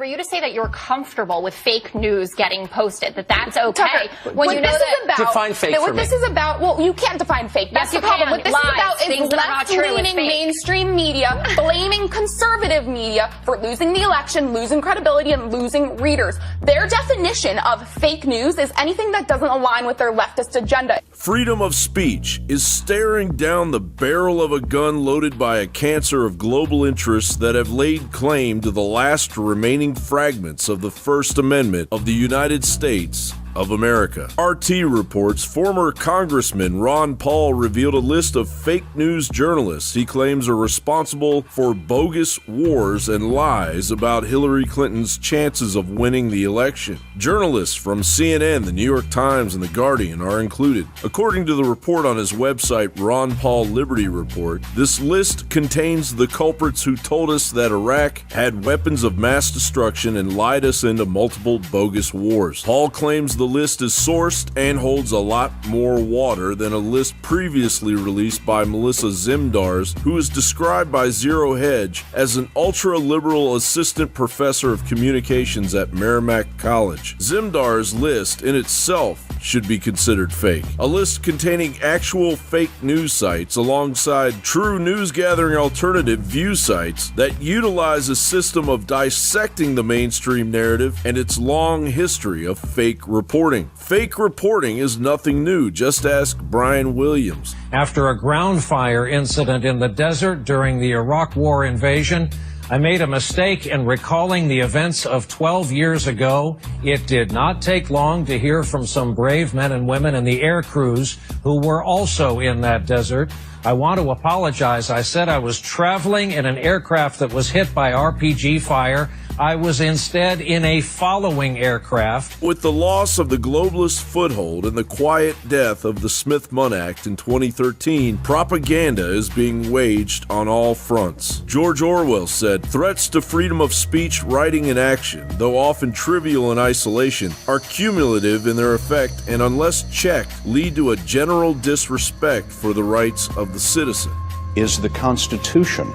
you to say that you're comfortable with fake news getting posted, that's okay, Tucker, when you know that... define fake for me. What this is about, well, you can't define fake. That's the problem. What this is about is left-leaning mainstream media blaming conservative media for losing the election, losing credibility, and losing readers. Their definition of fake news is anything that doesn't align with their leftist agenda. Freedom of speech is staring down the barrel of a gun loaded by a cancer of global interests that have laid claim to the last remaining fragments of the First Amendment of the United States of America. RT reports former Congressman Ron Paul revealed a list of fake news journalists he claims are responsible for bogus wars and lies about Hillary Clinton's chances of winning the election. Journalists from CNN, the New York Times, and The Guardian are included. According to the report on his website, Ron Paul Liberty Report, this list contains the culprits who told us that Iraq had weapons of mass destruction and lied us into multiple bogus wars. Paul claims the list is sourced and holds a lot more water than a list previously released by Melissa Zimdars, who is described by Zero Hedge as an ultra-liberal assistant professor of communications at Merrimack College. Zimdars' list in itself should be considered fake. A list containing actual fake news sites alongside true news-gathering alternative view sites that utilize a system of dissecting the mainstream narrative and its long history of fake reporting. Fake reporting is nothing new. Just ask Brian Williams. After a ground fire incident in the desert during the Iraq War invasion, I made a mistake in recalling the events of 12 years ago. It did not take long to hear from some brave men and women in the air crews who were also in that desert. I want to apologize. I said I was traveling in an aircraft that was hit by RPG fire. I was instead in a following aircraft. With the loss of the globalist foothold and the quiet death of the Smith-Munn Act in 2013, propaganda is being waged on all fronts. George Orwell said, "Threats to freedom of speech, writing, and action, though often trivial in isolation, are cumulative in their effect and, unless checked, lead to a general disrespect for the rights of the citizen." Is the Constitution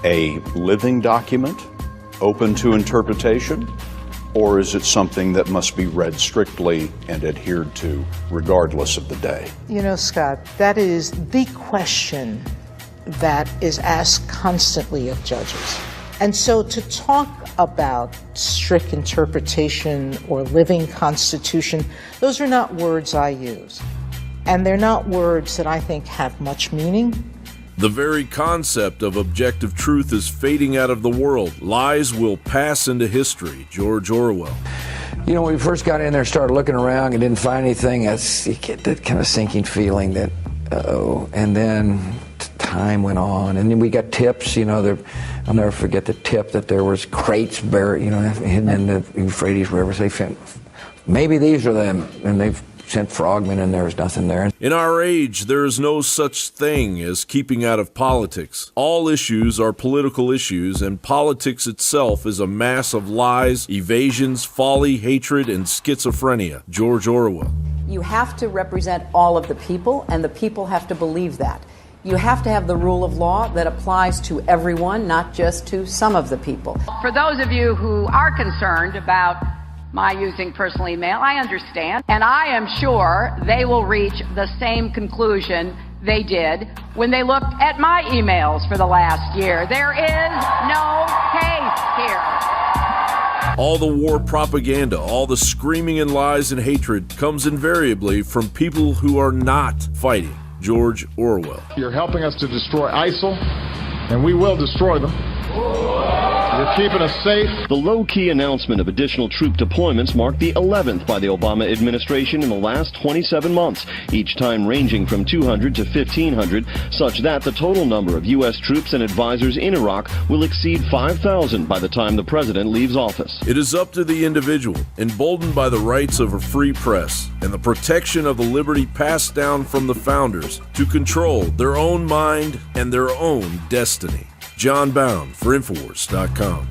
a living document, open to interpretation, or is it something that must be read strictly and adhered to regardless of the day? You know, Scott, that is the question that is asked constantly of judges. And so to talk about strict interpretation or living constitution, those are not words I use. And they're not words that I think have much meaning. The very concept of objective truth is fading out of the world. Lies will pass into history. George Orwell. You know, when we first got in there, started looking around and didn't find anything, you get that kind of sinking feeling that, uh-oh. And then time went on, and then we got tips, you know, I'll never forget the tip that there was crates buried, you know, hidden in the Euphrates River. So they found, maybe these are them, and they've sent frogmen and there was nothing there. In our age, there is no such thing as keeping out of politics. All issues are political issues, and politics itself is a mass of lies, evasions, folly, hatred, and schizophrenia. George Orwell. You have to represent all of the people, and the people have to believe that. You have to have the rule of law that applies to everyone, not just to some of the people. For those of you who are concerned about my using personal email, I understand, and I am sure they will reach the same conclusion they did when they looked at my emails for the last year. There is no case here. All the war propaganda, all the screaming and lies and hatred comes invariably from people who are not fighting. George Orwell. You're helping us to destroy ISIL, and we will destroy them. You're keeping us safe. The low-key announcement of additional troop deployments marked the 11th by the Obama administration in the last 27 months, each time ranging from 200 to 1,500, such that the total number of U.S. troops and advisors in Iraq will exceed 5,000 by the time the president leaves office. It is up to the individual, emboldened by the rights of a free press and the protection of the liberty passed down from the founders, to control their own mind and their own destiny. Jon Bowne for Infowars.com.